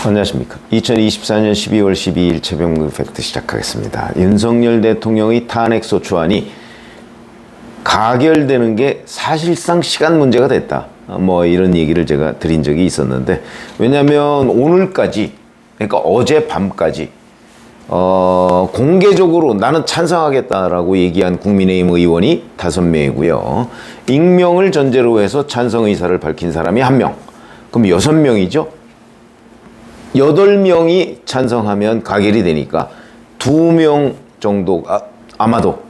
안녕하십니까. 2024년 12월 12일 최병근 팩트 시작하겠습니다. 윤석열 대통령의 탄핵소추안이 가결되는 게 사실상 시간 문제가 됐다. 뭐 이런 얘기를 제가 드린 적이 있었는데, 왜냐하면 오늘까지, 그러니까 어젯밤까지 공개적으로 나는 찬성하겠다라고 얘기한 국민의힘 의원이 5명이고요. 익명을 전제로 해서 찬성 의사를 밝힌 사람이 1명. 그럼 6명이죠. 8명이 찬성하면 가결이 되니까 2명 정도가 아마도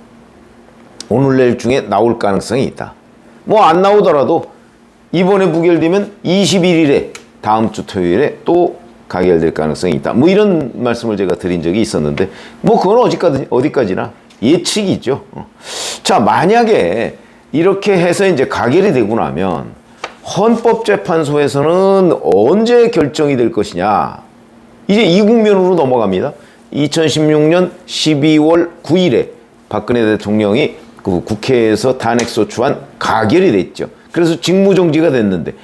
오늘 내일 중에 나올 가능성이 있다. 뭐 안 나오더라도 이번에 부결되면 21일에 다음 주 토요일에 또 가결될 가능성이 있다. 뭐 이런 말씀을 제가 드린 적이 있었는데, 뭐 그건 어디까지나 예측이죠. 자, 만약에 이렇게 해서 이제 가결이 되고 나면 헌법재판소에서는 언제 결정이 될 것이냐. 이제 이 국면으로 넘어갑니다. 2016년 12월 9일에 박근혜 대통령이 그 국회에서 탄핵소추안 가결이 됐죠. 그래서 직무정지가 됐는데,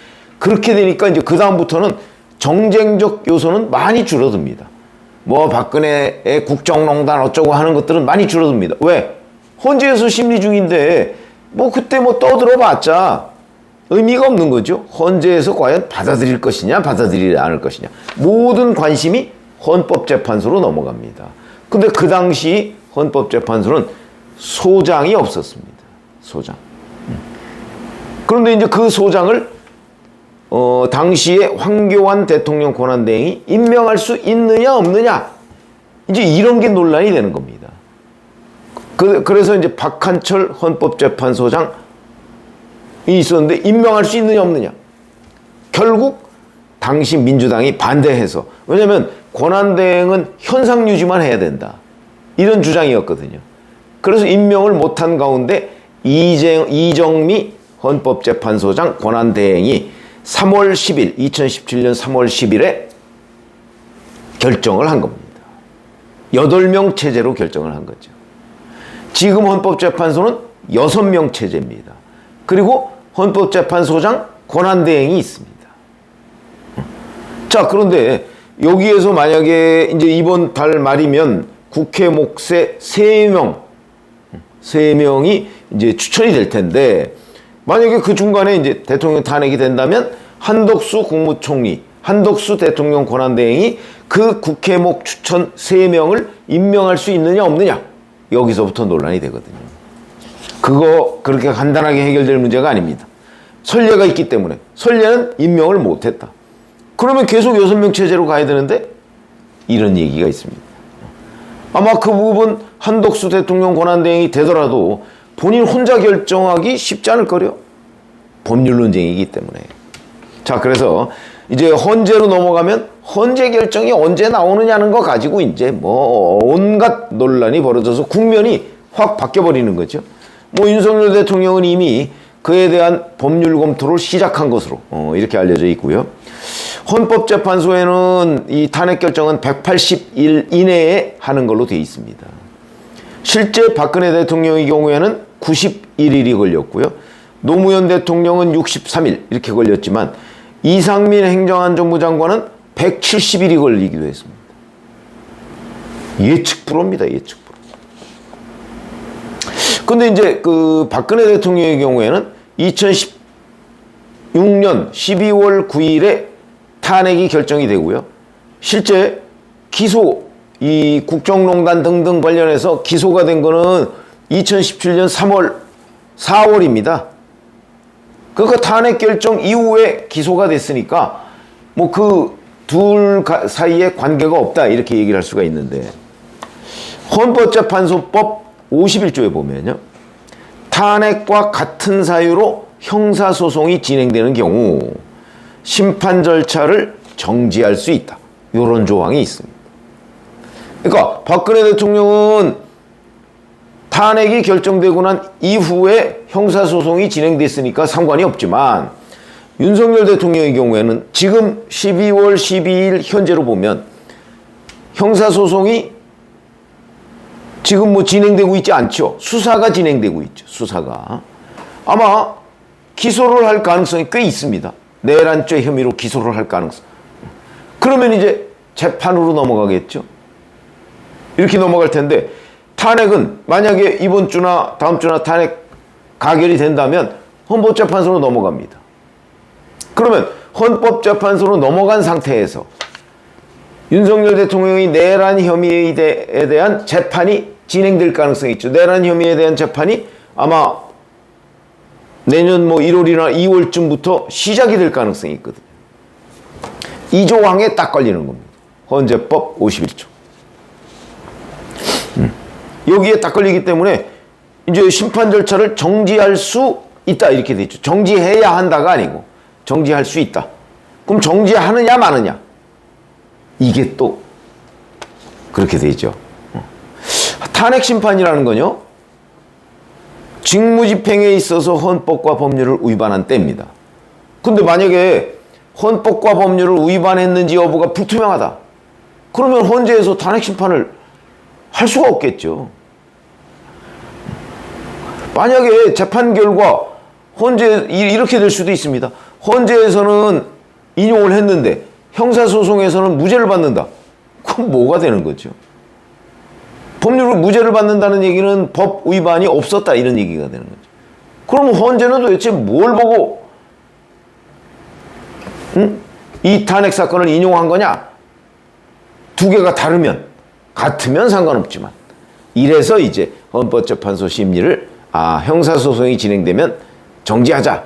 그렇게 되니까 이제 그다음부터는 정쟁적 요소는 많이 줄어듭니다. 뭐 박근혜의 국정농단 어쩌고 하는 것들은 많이 줄어듭니다. 왜? 헌재에서 심리 중인데 뭐 그때 뭐 떠들어봤자 의미가 없는 거죠. 헌재에서 과연 받아들일 것이냐 받아들이지 않을 것이냐, 모든 관심이 헌법재판소로 넘어갑니다. 근데 그 당시 헌법재판소는 소장이 없었습니다. 소장. 그런데 이제 그 소장을 당시에 황교안 대통령 권한대행이 임명할 수 있느냐 없느냐, 이제 이런 게 논란이 되는 겁니다. 그래서 이제 박한철 헌법재판소장 있었는데 임명할 수 있느냐 없느냐. 결국 당시 민주당이 반대해서, 왜냐하면 권한대행은 현상 유지만 해야 된다, 이런 주장이었거든요. 그래서 임명을 못한 가운데 이정미 헌법재판소장 권한대행이 3월 10일 2017년 3월 10일에 결정을 한 겁니다. 8명 체제로 결정을 한 거죠. 지금 헌법재판소는 6명 체제입니다. 그리고 헌법재판소장 권한대행이 있습니다. 자, 그런데 여기에서 만약에 이제 이번 달 말이면 국회 몫의 3명이 이제 추천이 될 텐데, 만약에 그 중간에 이제 대통령 탄핵이 된다면 한덕수 국무총리, 한덕수 대통령 권한대행이 그 국회 몫 추천 3명을 임명할 수 있느냐 없느냐, 여기서부터 논란이 되거든요. 그거 그렇게 간단하게 해결될 문제가 아닙니다. 선례가 있기 때문에. 선례는 임명을 못했다. 그러면 계속 6명 체제로 가야 되는데, 이런 얘기가 있습니다. 아마 그 부분 한덕수 대통령 권한대행이 되더라도 본인 혼자 결정하기 쉽지 않을 거요. 법률 논쟁이기 때문에. 자, 그래서 이제 헌재로 넘어가면 헌재 결정이 언제 나오느냐는 거 가지고 이제 뭐 온갖 논란이 벌어져서 국면이 확 바뀌어버리는 거죠. 뭐 윤석열 대통령은 이미 그에 대한 법률 검토를 시작한 것으로 이렇게 알려져 있고요. 헌법재판소에는 이 탄핵 결정은 180일 이내에 하는 걸로 되어 있습니다. 실제 박근혜 대통령의 경우에는 91일이 걸렸고요. 노무현 대통령은 63일 이렇게 걸렸지만, 이상민 행정안전부 장관은 170일이 걸리기도 했습니다. 예측 불허입니다. 예측 불허. 근데 이제 그 박근혜 대통령의 경우에는 2016년 12월 9일에 탄핵이 결정이 되고요. 실제 기소, 이 국정농단 등등 관련해서 기소가 된 거는 2017년 4월입니다. 그러니까 탄핵 결정 이후에 기소가 됐으니까 뭐 그 둘 사이에 관계가 없다, 이렇게 얘기를 할 수가 있는데, 헌법재판소법 51조에 보면요, 탄핵과 같은 사유로 형사소송이 진행되는 경우 심판 절차를 정지할 수 있다, 이런 조항이 있습니다. 그러니까 박근혜 대통령은 탄핵이 결정되고 난 이후에 형사소송이 진행됐으니까 상관이 없지만, 윤석열 대통령의 경우에는 지금 12월 12일 현재로 보면 형사소송이 지금 뭐 진행되고 있지 않죠. 수사가 진행되고 있죠. 수사가. 아마 기소를 할 가능성이 꽤 있습니다. 내란죄 혐의로 기소를 할 가능성. 그러면 이제 재판으로 넘어가겠죠. 이렇게 넘어갈 텐데, 탄핵은 만약에 이번 주나 다음 주나 탄핵 가결이 된다면 헌법재판소로 넘어갑니다. 그러면 헌법재판소로 넘어간 상태에서 윤석열 대통령이 내란 혐의에 대한 재판이 진행될 가능성이 있죠. 내란 혐의에 대한 재판이 아마 내년 1월이나 2월쯤부터 시작이 될 가능성이 있거든요. 2조항에 딱 걸리는 겁니다. 헌재법 51조. 여기에 딱 걸리기 때문에 이제 심판 절차를 정지할 수 있다 이렇게 돼 있죠. 정지해야 한다가 아니고 정지할 수 있다. 그럼 정지하느냐 마느냐, 이게 또 그렇게 돼 있죠. 탄핵 심판이라는 건요, 직무집행에 있어서 헌법과 법률을 위반한 때입니다. 근데 만약에 헌법과 법률을 위반했는지 여부가 불투명하다, 그러면 헌재에서 탄핵 심판을 할 수가 없겠죠. 만약에 재판 결과 헌재 이렇게 될 수도 있습니다. 헌재에서는 인용을 했는데 형사소송에서는 무죄를 받는다. 그럼 뭐가 되는 거죠? 법률로 무죄를 받는다는 얘기는 법 위반이 없었다 이런 얘기가 되는 거죠. 그럼 헌재는 도대체 뭘 보고 이 탄핵 사건을 인용한 거냐? 두 개가 다르면, 같으면 상관없지만, 이래서 이제 헌법재판소 심리를 형사소송이 진행되면 정지하자,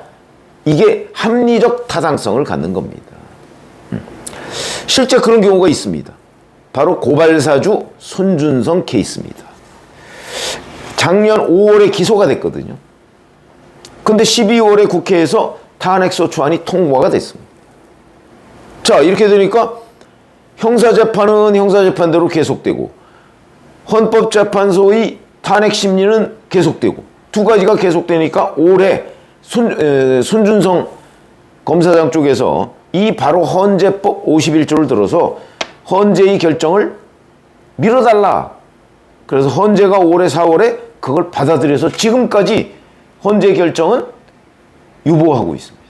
이게 합리적 타당성을 갖는 겁니다. 실제 그런 경우가 있습니다. 바로 고발사주 손준성 케이스입니다. 작년 5월에 기소가 됐거든요. 근데 12월에 국회에서 탄핵소추안이 통과가 됐습니다. 자, 이렇게 되니까 형사재판은 형사재판대로 계속되고 헌법재판소의 탄핵 심리는 계속되고, 두 가지가 계속되니까 올해 손준성 검사장 쪽에서 이 바로 헌재법 51조를 들어서 헌재의 결정을 미뤄달라. 그래서 헌재가 올해 4월에 그걸 받아들여서 지금까지 헌재 결정은 유보하고 있습니다.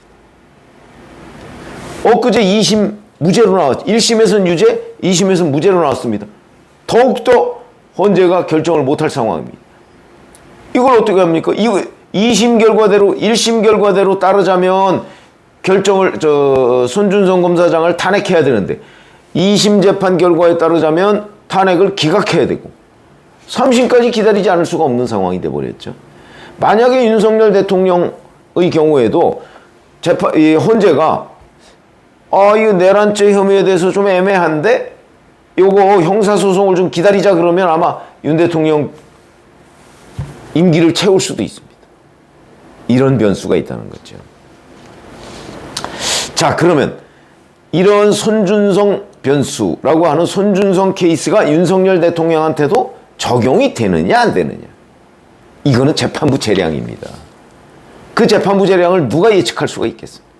엊그제 2심 무죄로 나왔죠. 1심에서는 유죄, 2심에서는 무죄로 나왔습니다. 더욱더 헌재가 결정을 못할 상황입니다. 이걸 어떻게 합니까? 2심 결과대로, 1심 결과대로 따르자면 결정을, 손준성 검사장을 탄핵해야 되는데, 2심 재판 결과에 따르자면 탄핵을 기각해야 되고, 3심까지 기다리지 않을 수가 없는 상황이 돼버렸죠. 만약에 윤석열 대통령의 경우에도 헌재가 이거 내란죄 혐의에 대해서 좀 애매한데 요거 형사소송을 좀 기다리자 그러면 아마 윤 대통령 임기를 채울 수도 있습니다. 이런 변수가 있다는 거죠. 자, 그러면 이런 손준성 변수라고 하는 손준성 케이스가 윤석열 대통령한테도 적용이 되느냐 안 되느냐, 이거는 재판부 재량입니다. 그 재판부 재량을 누가 예측할 수가 있겠습니까?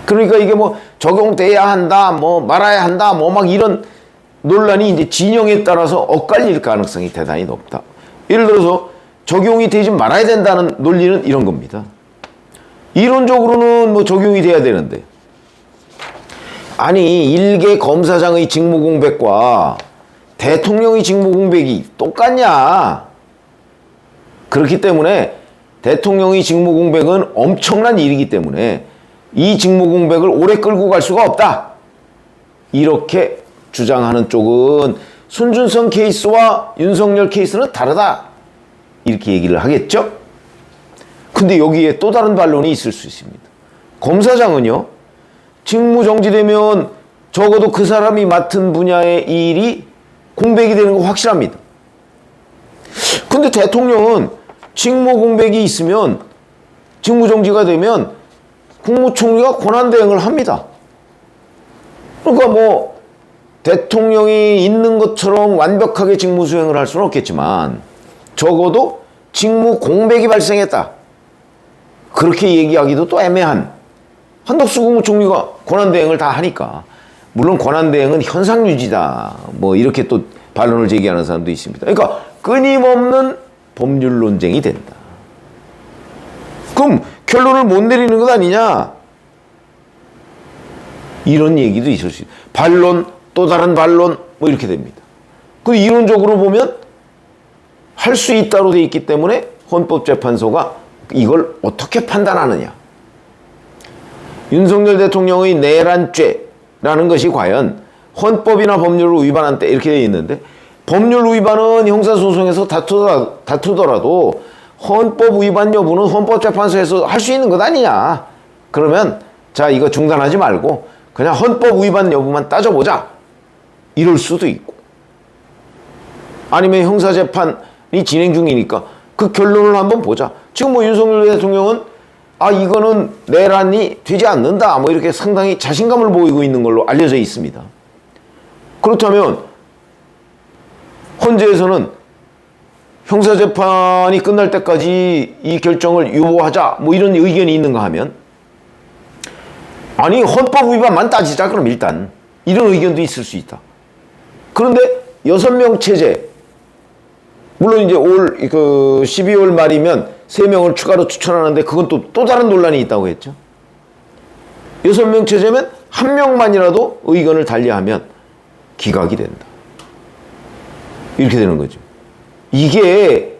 그러니까 이게 적용돼야 한다, 말아야 한다, 막 이런 논란이 이제 진영에 따라서 엇갈릴 가능성이 대단히 높다. 예를 들어서 적용이 되지 말아야 된다는 논리는 이런 겁니다. 이론적으로는 적용이 돼야 되는데, 아니 일개 검사장의 직무 공백과 대통령의 직무 공백이 똑같냐? 그렇기 때문에 대통령의 직무 공백은 엄청난 일이기 때문에 이 직무 공백을 오래 끌고 갈 수가 없다, 이렇게 주장하는 쪽은 손준성 케이스와 윤석열 케이스는 다르다, 이렇게 얘기를 하겠죠. 근데 여기에 또 다른 반론이 있을 수 있습니다. 검사장은요, 직무 정지되면 적어도 그 사람이 맡은 분야의 일이 공백이 되는 거 확실합니다. 근데 대통령은 직무 공백이 있으면, 직무 정지가 되면 국무총리가 권한대행을 합니다. 그러니까 대통령이 있는 것처럼 완벽하게 직무 수행을 할 수는 없겠지만 적어도 직무 공백이 발생했다, 그렇게 얘기하기도 또 애매한, 한덕수 국무총리가 권한대행을 다 하니까, 물론 권한대행은 현상유지다, 이렇게 또 반론을 제기하는 사람도 있습니다. 그러니까 끊임없는 법률 논쟁이 된다. 그럼 결론을 못 내리는 것 아니냐? 이런 얘기도 있을 수 있어요. 반론, 또 다른 반론, 뭐 이렇게 됩니다. 그 이론적으로 보면 할 수 있다로 돼 있기 때문에 헌법재판소가 이걸 어떻게 판단하느냐. 윤석열 대통령의 내란죄라는 것이 과연 헌법이나 법률을 위반한 때 이렇게 돼 있는데, 법률 위반은 형사소송에서 다투더라도 헌법 위반 여부는 헌법재판소에서 할 수 있는 것 아니냐. 그러면 자, 이거 중단하지 말고 그냥 헌법 위반 여부만 따져보자. 이럴 수도 있고, 아니면 형사재판이 진행 중이니까 그 결론을 한번 보자. 지금 뭐 윤석열 대통령은 이거는 내란이 되지 않는다, 뭐 이렇게 상당히 자신감을 보이고 있는 걸로 알려져 있습니다. 그렇다면 헌재에서는 형사재판이 끝날 때까지 이 결정을 유보하자, 뭐 이런 의견이 있는가 하면, 아니 헌법 위반만 따지자 그럼 일단, 이런 의견도 있을 수 있다. 그런데 6명 체제, 물론 이제 올 12월 말이면 3명을 추가로 추천하는데 그건 또 다른 논란이 있다고 했죠. 6명 체제면 1명만이라도 의견을 달리하면 기각이 된다. 이렇게 되는 거죠. 이게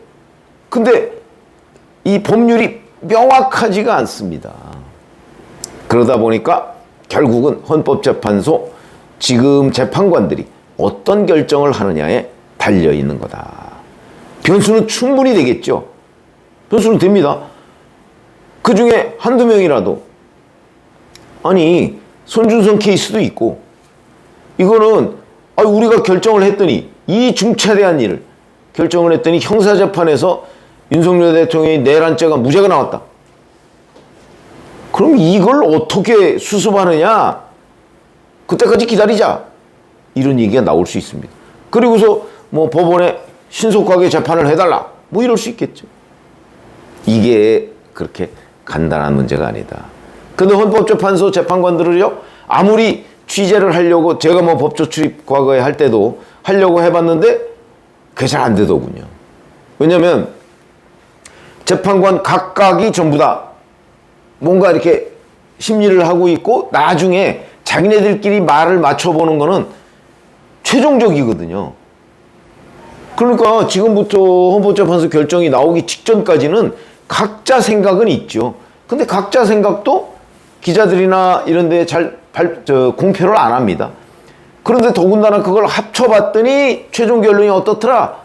근데 이 법률이 명확하지가 않습니다. 그러다 보니까 결국은 헌법재판소 지금 재판관들이 어떤 결정을 하느냐에 달려 있는 거다. 변수는 충분히 되겠죠. 변수는 됩니다. 그 중에 한두 명이라도, 아니 손준성 케이스도 있고, 이거는 우리가 결정을 했더니, 이 중차대한 일을 결정을 했더니 형사재판에서 윤석열 대통령의 내란죄가 무죄가 나왔다. 그럼 이걸 어떻게 수습하느냐? 그때까지 기다리자. 이런 얘기가 나올 수 있습니다. 그리고서 뭐 법원에 신속하게 재판을 해달라, 뭐 이럴 수 있겠죠. 이게 그렇게 간단한 문제가 아니다. 근데 헌법재판소 재판관들을요, 아무리 취재를 하려고, 제가 뭐 법조 출입 과거에 할 때도 하려고 해봤는데 그게 잘 안 되더군요. 왜냐면 재판관 각각이 전부 다 뭔가 이렇게 심리를 하고 있고, 나중에 자기네들끼리 말을 맞춰보는 거는 최종적이거든요. 그러니까 지금부터 헌법재판소 결정이 나오기 직전까지는 각자 생각은 있죠. 근데 각자 생각도 기자들이나 이런 데 잘 공표를 안 합니다. 그런데 더군다나 그걸 합쳐봤더니 최종 결론이 어떻더라?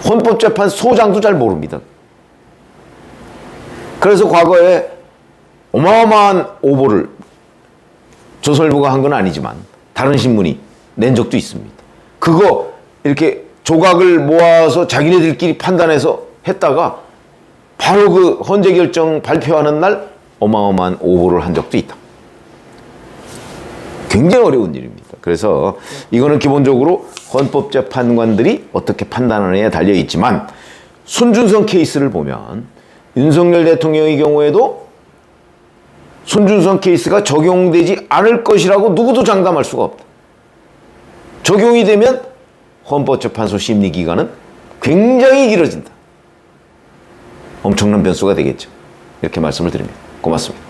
헌법재판소장도 잘 모릅니다. 그래서 과거에 어마어마한 오보를 조선일보가 한 건 아니지만 다른 신문이 낸 적도 있습니다. 그거 이렇게 조각을 모아서 자기네들끼리 판단해서 했다가 바로 그 헌재 결정 발표하는 날 어마어마한 오보를 한 적도 있다. 굉장히 어려운 일입니다. 그래서 이거는 기본적으로 헌법재판관들이 어떻게 판단하느냐에 달려있지만, 손준성 케이스를 보면 윤석열 대통령의 경우에도 손준성 케이스가 적용되지 않을 것이라고 누구도 장담할 수가 없다. 적용이 되면 헌법재판소 심리기간은 굉장히 길어진다. 엄청난 변수가 되겠죠. 이렇게 말씀을 드립니다. 고맙습니다.